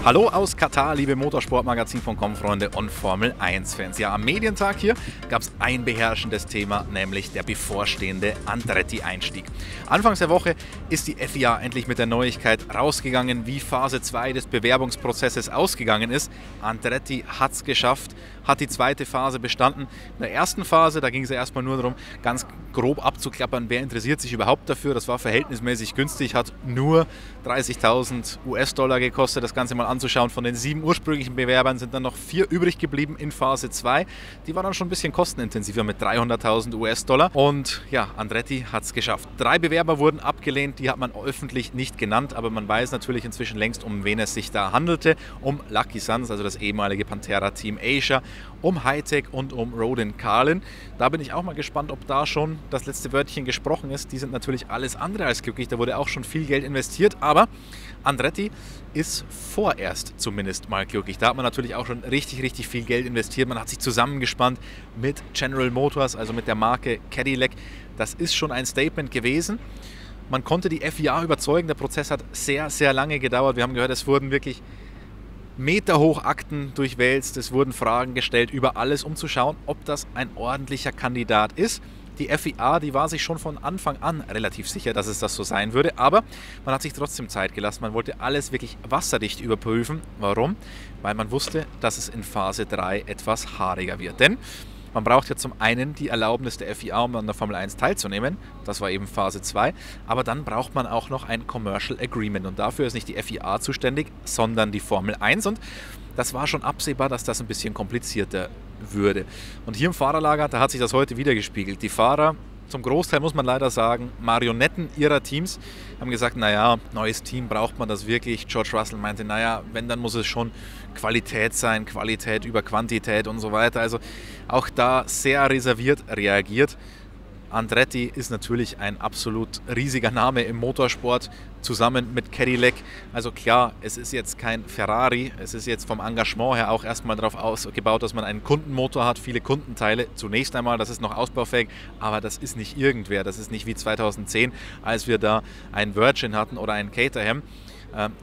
Hallo aus Katar, liebe Motorsportmagazin.com Freunde und Formel 1 Fans. Ja, am Medientag hier gab es ein beherrschendes Thema, nämlich der bevorstehende Andretti-Einstieg. Anfangs der Woche ist die FIA endlich mit der Neuigkeit rausgegangen, wie Phase 2 des Bewerbungsprozesses ausgegangen ist. Andretti hat es geschafft, hat die zweite Phase bestanden. In der ersten Phase, da ging es ja erstmal nur darum, ganz grob abzuklappern, wer interessiert sich überhaupt dafür. Das war verhältnismäßig günstig, hat nur 30.000 US-Dollar gekostet, das Ganze mal anzuschauen. Von den 7 ursprünglichen Bewerbern sind dann noch 4 übrig geblieben in Phase 2. Die war dann schon ein bisschen kostenintensiver mit 300.000 US-Dollar. Und ja, Andretti hat es geschafft. 3 Bewerber wurden abgelehnt, die hat man öffentlich nicht genannt, aber man weiß natürlich inzwischen längst, um wen es sich da handelte. Um Lucky Sons, also das ehemalige Pantera-Team Asia, um Hitech und um Rodin Carlin. Da bin ich auch mal gespannt, ob da schon das letzte Wörtchen gesprochen ist. Die sind natürlich alles andere als glücklich, da wurde auch schon viel Geld investiert, aber Andretti ist vorerst zumindest mal glücklich. Da hat man natürlich auch schon richtig viel Geld investiert. Man hat sich zusammengespannt mit General Motors, also mit der Marke Cadillac. Das ist schon ein Statement gewesen. Man konnte die FIA überzeugen. Der Prozess hat sehr lange gedauert. Wir haben gehört, es wurden wirklich meterhoch Akten durchwälzt. Es wurden Fragen gestellt über alles, um zu schauen, ob das ein ordentlicher Kandidat ist. Die FIA, die war sich schon von Anfang an relativ sicher, dass es das so sein würde, aber man hat sich trotzdem Zeit gelassen. Man wollte alles wirklich wasserdicht überprüfen. Warum? Weil man wusste, dass es in Phase 3 etwas haariger wird. Denn man braucht ja zum einen die Erlaubnis der FIA, um an der Formel 1 teilzunehmen. Das war eben Phase 2. Aber dann braucht man auch noch ein Commercial Agreement. Und dafür ist nicht die FIA zuständig, sondern die Formel 1. Und das war schon absehbar, dass das ein bisschen komplizierter würde. Und hier im Fahrerlager, da hat sich das heute wieder gespiegelt. Die Fahrer, zum Großteil muss man leider sagen, Marionetten ihrer Teams, haben gesagt, naja, neues Team, braucht man das wirklich? George Russell meinte, naja, wenn, dann muss es schon Qualität sein, Qualität über Quantität und so weiter. Also auch da sehr reserviert reagiert. Andretti ist natürlich ein absolut riesiger Name im Motorsport, zusammen mit Cadillac. Also klar, es ist jetzt kein Ferrari, es ist jetzt vom Engagement her auch erstmal darauf ausgebaut, dass man einen Kundenmotor hat, viele Kundenteile. Zunächst einmal, das ist noch ausbaufähig, aber das ist nicht irgendwer. Das ist nicht wie 2010, als wir da einen Virgin hatten oder einen Caterham.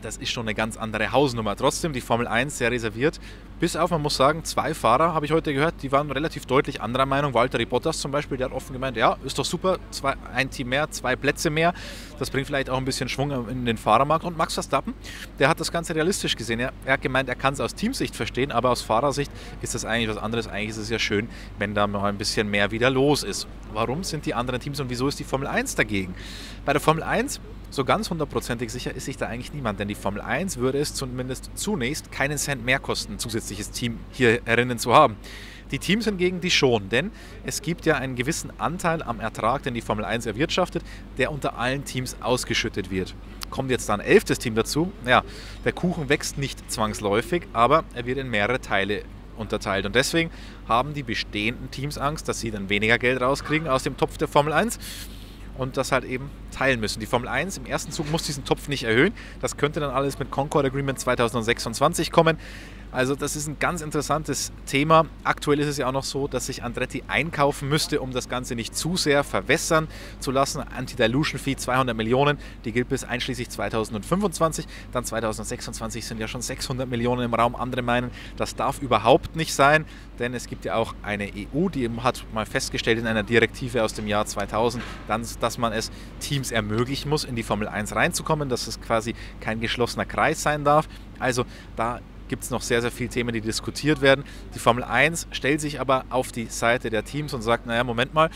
Das ist schon eine ganz andere Hausnummer. Trotzdem die Formel 1 sehr reserviert. Bis auf, man muss sagen, 2 Fahrer, habe ich heute gehört, die waren relativ deutlich anderer Meinung. Valtteri Bottas zum Beispiel, der hat offen gemeint, ja, ist doch super, ein Team mehr, 2 Plätze mehr. Das bringt vielleicht auch ein bisschen Schwung in den Fahrermarkt. Und Max Verstappen, der hat das Ganze realistisch gesehen. Er hat gemeint, er kann es aus Teamsicht verstehen, aber aus Fahrersicht ist das eigentlich was anderes. Eigentlich ist es ja schön, wenn da mal ein bisschen mehr wieder los ist. Warum sind die anderen Teams und wieso ist die Formel 1 dagegen? Bei der Formel 1, so ganz hundertprozentig sicher ist sich da eigentlich niemand, denn die Formel 1 würde es zumindest zunächst keinen Cent mehr kosten, ein zusätzliches Team hier herinnen zu haben. Die Teams hingegen, die schon, denn es gibt ja einen gewissen Anteil am Ertrag, den die Formel 1 erwirtschaftet, der unter allen Teams ausgeschüttet wird. Kommt jetzt da ein 11. Team dazu, ja, der Kuchen wächst nicht zwangsläufig, aber er wird in mehrere Teile unterteilt. Und deswegen haben die bestehenden Teams Angst, dass sie dann weniger Geld rauskriegen aus dem Topf der Formel 1. Und das halt eben teilen müssen. Die Formel 1 im ersten Zug muss diesen Topf nicht erhöhen. Das könnte dann alles mit Concord Agreement 2026 kommen. Also das ist ein ganz interessantes Thema. Aktuell ist es ja auch noch so, dass sich Andretti einkaufen müsste, um das Ganze nicht zu sehr verwässern zu lassen. Anti-Dilution-Fee 200 Millionen, die gilt bis einschließlich 2025. Dann 2026 sind ja schon 600 Millionen im Raum. Andere meinen, das darf überhaupt nicht sein, denn es gibt ja auch eine EU, die hat mal festgestellt in einer Direktive aus dem Jahr 2000, dass man es Teams ermöglichen muss, in die Formel 1 reinzukommen, dass es quasi kein geschlossener Kreis sein darf. Also da gibt es noch sehr viele Themen, die diskutiert werden. Die Formel 1 stellt sich aber auf die Seite der Teams und sagt, naja, Moment mal,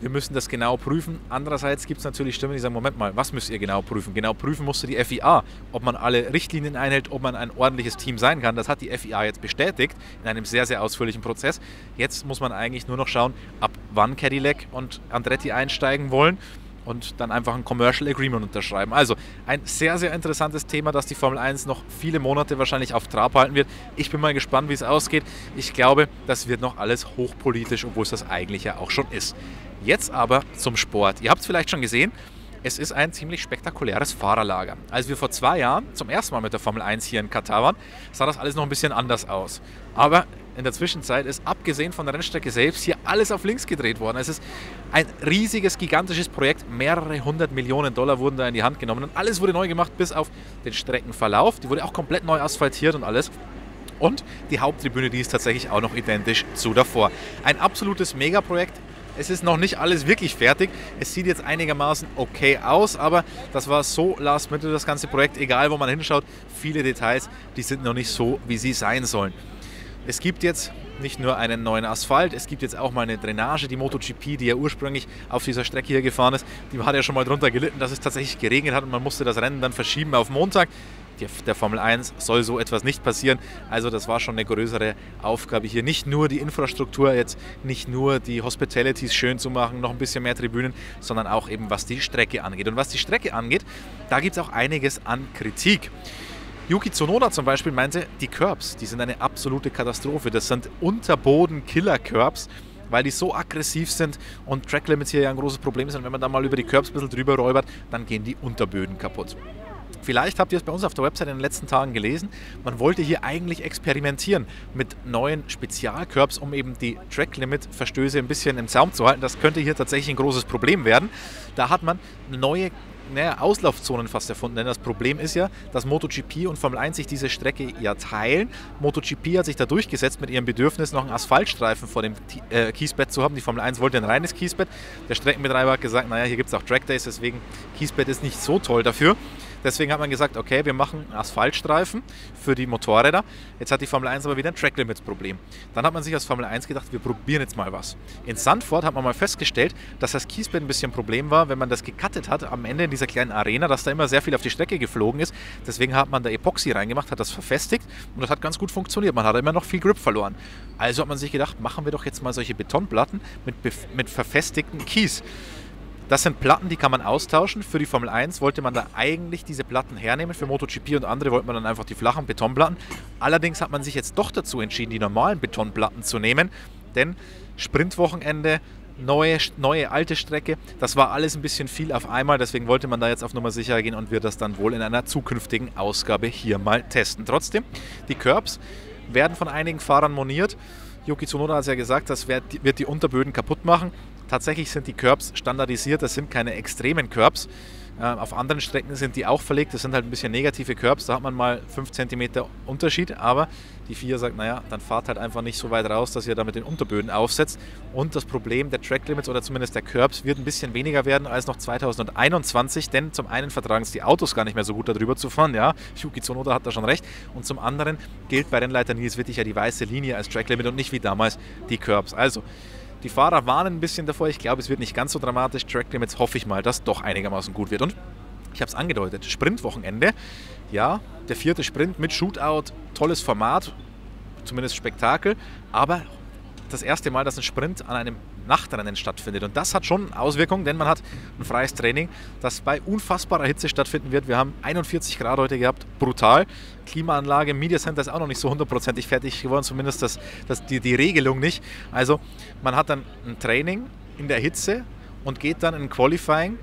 wir müssen das genau prüfen. Andererseits gibt es natürlich Stimmen, die sagen, Moment mal, was müsst ihr genau prüfen? Genau prüfen musste die FIA, ob man alle Richtlinien einhält, ob man ein ordentliches Team sein kann. Das hat die FIA jetzt bestätigt in einem sehr ausführlichen Prozess. Jetzt muss man eigentlich nur noch schauen, ab wann Cadillac und Andretti einsteigen wollen. Und dann einfach ein Commercial Agreement unterschreiben. Also ein sehr interessantes Thema, das die Formel 1 noch viele Monate wahrscheinlich auf Trab halten wird. Ich bin mal gespannt, wie es ausgeht. Ich glaube, das wird noch alles hochpolitisch, obwohl es das eigentlich ja auch schon ist. Jetzt aber zum Sport. Ihr habt es vielleicht schon gesehen, Es ist ein ziemlich spektakuläres Fahrerlager. Als wir vor 2 Jahren zum ersten Mal mit der Formel 1 hier in Katar waren, sah das alles noch ein bisschen anders aus. Aber in der Zwischenzeit ist, abgesehen von der Rennstrecke selbst, hier alles auf links gedreht worden. Es ist ein riesiges, gigantisches Projekt. Mehrere 100 Millionen Dollar wurden da in die Hand genommen und alles wurde neu gemacht, bis auf den Streckenverlauf. Die wurde auch komplett neu asphaltiert und alles. Und die Haupttribüne, die ist tatsächlich auch noch identisch zu davor. Ein absolutes Megaprojekt. Es ist noch nicht alles wirklich fertig. Es sieht jetzt einigermaßen okay aus, aber das war so last minute, das ganze Projekt. Egal, wo man hinschaut, viele Details, die sind noch nicht so, wie sie sein sollen. Es gibt jetzt nicht nur einen neuen Asphalt, es gibt jetzt auch mal eine Drainage. Die MotoGP, die ja ursprünglich auf dieser Strecke hier gefahren ist, die hat ja schon mal drunter gelitten, dass es tatsächlich geregnet hat und man musste das Rennen dann verschieben auf Montag. Der Formel 1 soll so etwas nicht passieren. Also das war schon eine größere Aufgabe hier. Nicht nur die Infrastruktur, jetzt nicht nur die Hospitalities schön zu machen, noch ein bisschen mehr Tribünen, sondern auch eben was die Strecke angeht. Und was die Strecke angeht, da gibt es auch einiges an Kritik. Yuki Tsunoda zum Beispiel meinte, die Curbs, die sind eine absolute Katastrophe. Das sind Unterboden-Killer-Curbs, weil die so aggressiv sind und Track Limits hier ja ein großes Problem sind. Wenn man da mal über die Curbs ein bisschen drüber räubert, dann gehen die Unterböden kaputt. Vielleicht habt ihr es bei uns auf der Website in den letzten Tagen gelesen. Man wollte hier eigentlich experimentieren mit neuen Spezialcurbs, um eben die Track-Limit-Verstöße ein bisschen im Zaum zu halten. Das könnte hier tatsächlich ein großes Problem werden. Da hat man neue Auslaufzonen fast erfunden, denn das Problem ist ja, dass MotoGP und Formel 1 sich diese Strecke ja teilen. MotoGP hat sich da durchgesetzt mit ihrem Bedürfnis, noch einen Asphaltstreifen vor dem Kiesbett zu haben. Die Formel 1 wollte ein reines Kiesbett. Der Streckenbetreiber hat gesagt, naja, hier gibt es auch Trackdays, deswegen Kiesbett ist nicht so toll dafür. Deswegen hat man gesagt, okay, wir machen einen Asphaltstreifen für die Motorräder. Jetzt hat die Formel 1 aber wieder ein Track-Limits-Problem. Dann hat man sich als Formel 1 gedacht, wir probieren jetzt mal was. In Zandvoort hat man mal festgestellt, dass das Kiesbett ein bisschen ein Problem war, wenn man das gecuttet hat am Ende in dieser kleinen Arena, dass da immer sehr viel auf die Strecke geflogen ist. Deswegen hat man da Epoxy reingemacht, hat das verfestigt und das hat ganz gut funktioniert. Man hat immer noch viel Grip verloren. Also hat man sich gedacht, machen wir doch jetzt mal solche Betonplatten mit verfestigtem Kies. Das sind Platten, die kann man austauschen. Für die Formel 1 wollte man da eigentlich diese Platten hernehmen. Für MotoGP und andere wollte man dann einfach die flachen Betonplatten. Allerdings hat man sich jetzt doch dazu entschieden, die normalen Betonplatten zu nehmen. Denn Sprintwochenende, neue alte Strecke, das war alles ein bisschen viel auf einmal. Deswegen wollte man da jetzt auf Nummer sicher gehen und wird das dann wohl in einer zukünftigen Ausgabe hier mal testen. Trotzdem, die Curbs werden von einigen Fahrern moniert. Yuki Tsunoda hat ja gesagt, das wird die Unterböden kaputt machen. Tatsächlich sind die Curbs standardisiert, das sind keine extremen Curbs. Auf anderen Strecken sind die auch verlegt, das sind halt ein bisschen negative Curbs, da hat man mal 5 cm Unterschied, aber die FIA sagt, naja, dann fahrt halt einfach nicht so weit raus, dass ihr damit den Unterböden aufsetzt. Und das Problem der Track Limits oder zumindest der Curbs wird ein bisschen weniger werden als noch 2021, denn zum einen vertragen es die Autos gar nicht mehr so gut darüber zu fahren, ja, Yuki Tsunoda hat da schon recht, und zum anderen gilt bei Rennleiter Nils Wittig ja die weiße Linie als Track Limit und nicht wie damals die Curbs. Also, die Fahrer warnen ein bisschen davor. Ich glaube, es wird nicht ganz so dramatisch. Track Limits hoffe ich mal, dass doch einigermaßen gut wird. Und ich habe es angedeutet, Sprintwochenende. Ja, der 4. Sprint mit Shootout, tolles Format, zumindest Spektakel. Aber das erste Mal, dass ein Sprint an einem Nachtrennen stattfindet. Und das hat schon Auswirkungen, denn man hat ein freies Training, das bei unfassbarer Hitze stattfinden wird. Wir haben 41 Grad heute gehabt, brutal. Klimaanlage im Media Center ist auch noch nicht so hundertprozentig fertig geworden, zumindest die Regelung nicht. Also man hat dann ein Training in der Hitze und geht dann in Qualifying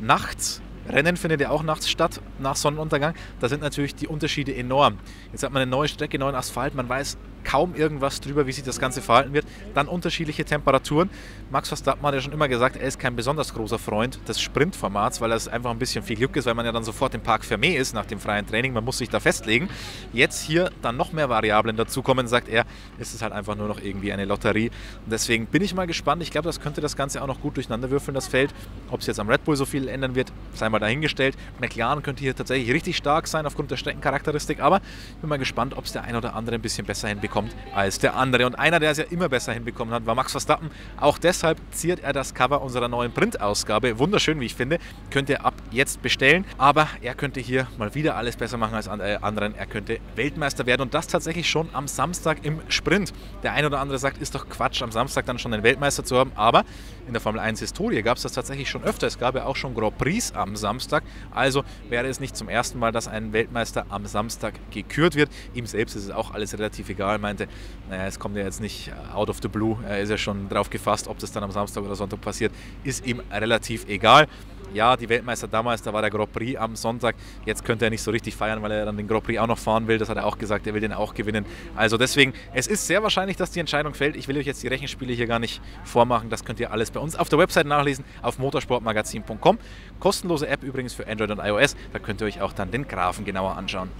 nachts. Rennen findet ja auch nachts statt, nach Sonnenuntergang. Da sind natürlich die Unterschiede enorm. Jetzt hat man eine neue Strecke, neuen Asphalt, man weiß kaum irgendwas drüber, wie sich das Ganze verhalten wird. Dann unterschiedliche Temperaturen. Max Verstappen hat ja schon immer gesagt, er ist kein besonders großer Freund des Sprintformats, weil das einfach ein bisschen viel Glück ist, weil man ja dann sofort im Parc Fermé ist nach dem freien Training. Man muss sich da festlegen. Jetzt hier dann noch mehr Variablen dazukommen, sagt er, ist es halt einfach nur noch irgendwie eine Lotterie. Und deswegen bin ich mal gespannt. Ich glaube, das könnte das Ganze auch noch gut durcheinander würfeln, das Feld. Ob es jetzt am Red Bull so viel ändern wird, sei mal dahingestellt. McLaren könnte hier tatsächlich richtig stark sein aufgrund der Streckencharakteristik, aber ich bin mal gespannt, ob es der ein oder andere ein bisschen besser hinbekommt als der andere. Und einer, der es ja immer besser hinbekommen hat, war Max Verstappen. Auch deshalb ziert er das Cover unserer neuen Printausgabe. Wunderschön, wie ich finde. Könnt ihr ab jetzt bestellen. Aber er könnte hier mal wieder alles besser machen als anderen. Er könnte Weltmeister werden und das tatsächlich schon am Samstag im Sprint. Der ein oder andere sagt, ist doch Quatsch, am Samstag dann schon einen Weltmeister zu haben. Aber in der Formel 1 Historie gab es das tatsächlich schon öfter. Es gab ja auch schon Grand Prix am Samstag. Also wäre es nicht zum ersten Mal, dass ein Weltmeister am Samstag gekürt wird. Ihm selbst ist es auch alles relativ egal. Meinte, naja, es kommt ja jetzt nicht out of the blue. Er ist ja schon drauf gefasst, ob das dann am Samstag oder Sonntag passiert, ist ihm relativ egal. ja, die Weltmeister damals, da war der Grand Prix am Sonntag, jetzt könnte er nicht so richtig feiern, weil er dann den Grand Prix auch noch fahren will, das hat er auch gesagt, er will den auch gewinnen. Also deswegen, es ist sehr wahrscheinlich, dass die Entscheidung fällt. Ich will euch jetzt die Rechenspiele hier gar nicht vormachen, das könnt ihr alles bei uns auf der Website nachlesen, auf motorsportmagazin.com. Kostenlose App übrigens für Android und iOS, da könnt ihr euch auch dann den Graphen genauer anschauen.